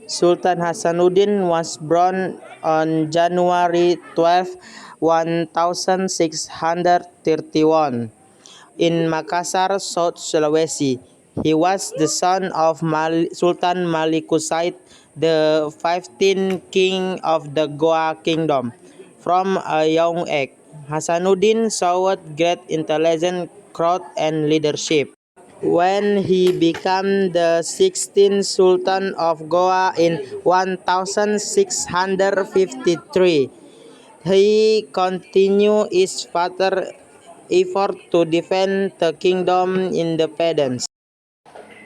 Sultan Hasanuddin was born on January 12, 1631 in Makassar, South Sulawesi. He was the son of Sultan Malikusaid, the 15th king of the Goa Kingdom. From a young age, Hasanuddin showed great intelligence, growth, and leadership. When he became the 16th Sultan of Goa in 1653, he continued his father's effort to defend the kingdom's independence.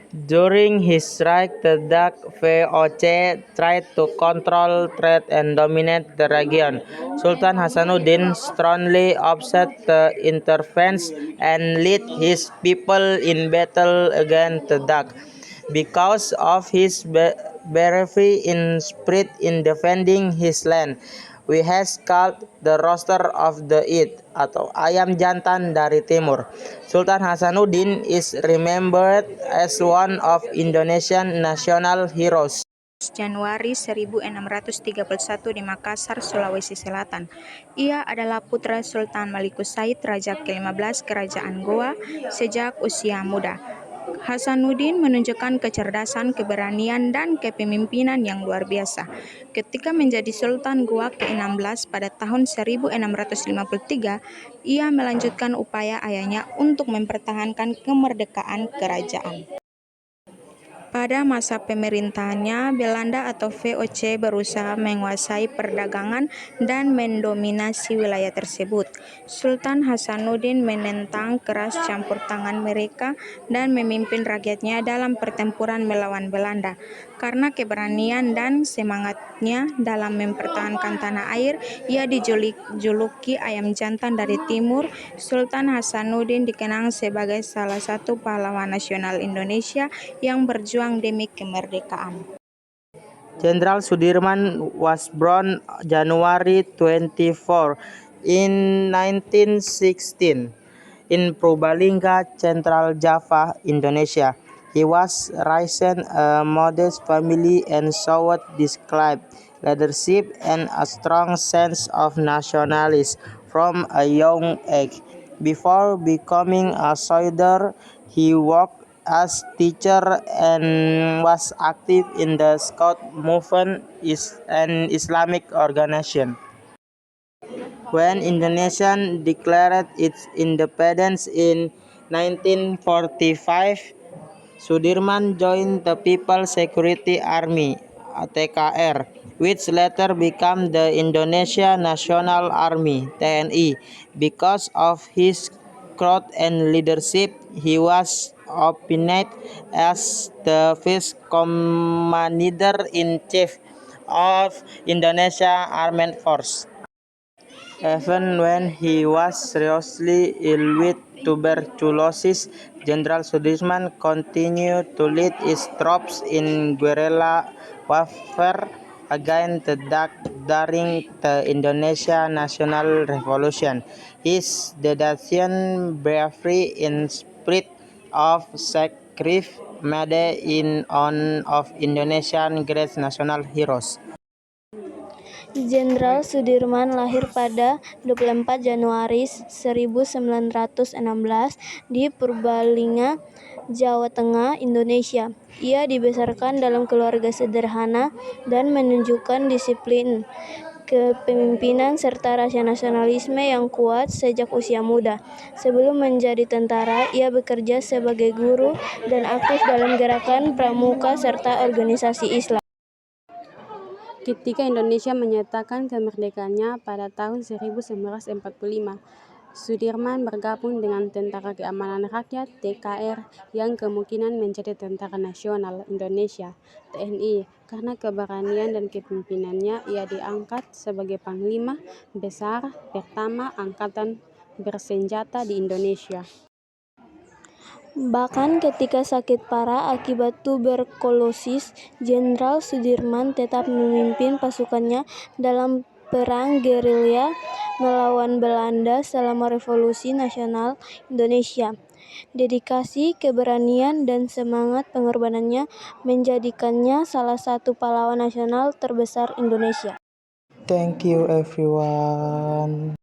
During his reign, the Dak VOC tried to control trade and dominate the region. Sultan Hasanuddin strongly opposed the interference and led his people in battle against the Dak. Because of his bravery in spirit in defending his land, we has called the roster of the Eid atau ayam jantan dari timur. Sultan Hasanuddin is remembered as one of Indonesian national heroes. Januari 1631 di Makassar, Sulawesi Selatan. Ia adalah putra Sultan Malikusaid, Raja ke-15 Kerajaan Goa sejak usia muda. Hasanuddin menunjukkan kecerdasan, keberanian, dan kepemimpinan yang luar biasa. Ketika menjadi Sultan Goa ke-16 pada tahun 1653, ia melanjutkan upaya ayahnya untuk mempertahankan kemerdekaan kerajaan. Pada masa pemerintahannya, Belanda atau VOC berusaha menguasai perdagangan dan mendominasi wilayah tersebut. Sultan Hasanuddin menentang keras campur tangan mereka dan memimpin rakyatnya dalam pertempuran melawan Belanda. Karena keberanian dan semangatnya dalam mempertahankan tanah air, ia dijuluki ayam jantan dari timur. Sultan Hasanuddin dikenang sebagai salah satu pahlawan nasional Indonesia yang berjuang demi kemerdekaan. Jenderal Sudirman was born January 24 in 1916 in Purbalingga, Central Java, Indonesia. He was raised in a modest family and showed discipline, leadership, and a strong sense of nationalism from a young age. Before becoming a soldier, he worked as teacher and was active in the Scout movement, an Islamic organization. When Indonesia declared its independence in 1945, Sudirman joined the People's Security Army (TKR), which later became the Indonesia National Army (TNI). Because of his growth and leadership, he was appointed as the first Commander-in-Chief of Indonesia Armed Force. Even when he was seriously ill with tuberculosis, General Sudirman continued to lead his troops in guerrilla warfare against the Dak during the Indonesian National Revolution. His dedication, bravery, and spirit of sacrifice made him one of Indonesia's great national heroes. Jenderal Sudirman lahir pada 24 Januari 1916 di Purbalingga, Jawa Tengah, Indonesia. Ia dibesarkan dalam keluarga sederhana dan menunjukkan disiplin, kepemimpinan, serta rasa nasionalisme yang kuat sejak usia muda. Sebelum menjadi tentara, ia bekerja sebagai guru dan aktif dalam gerakan pramuka serta organisasi Islam. Ketika Indonesia menyatakan kemerdekaannya pada tahun 1945, Sudirman bergabung dengan Tentara Keamanan Rakyat (TKR) yang kemungkinan menjadi Tentara Nasional Indonesia (TNI). Karena keberanian dan kepemimpinannya, ia diangkat sebagai Panglima Besar pertama Angkatan Bersenjata di Indonesia. Bahkan ketika sakit parah akibat tuberkulosis, Jenderal Sudirman tetap memimpin pasukannya dalam perang gerilya melawan Belanda selama Revolusi Nasional Indonesia. Dedikasi, keberanian, dan semangat pengorbanannya menjadikannya salah satu pahlawan nasional terbesar Indonesia. Thank you everyone.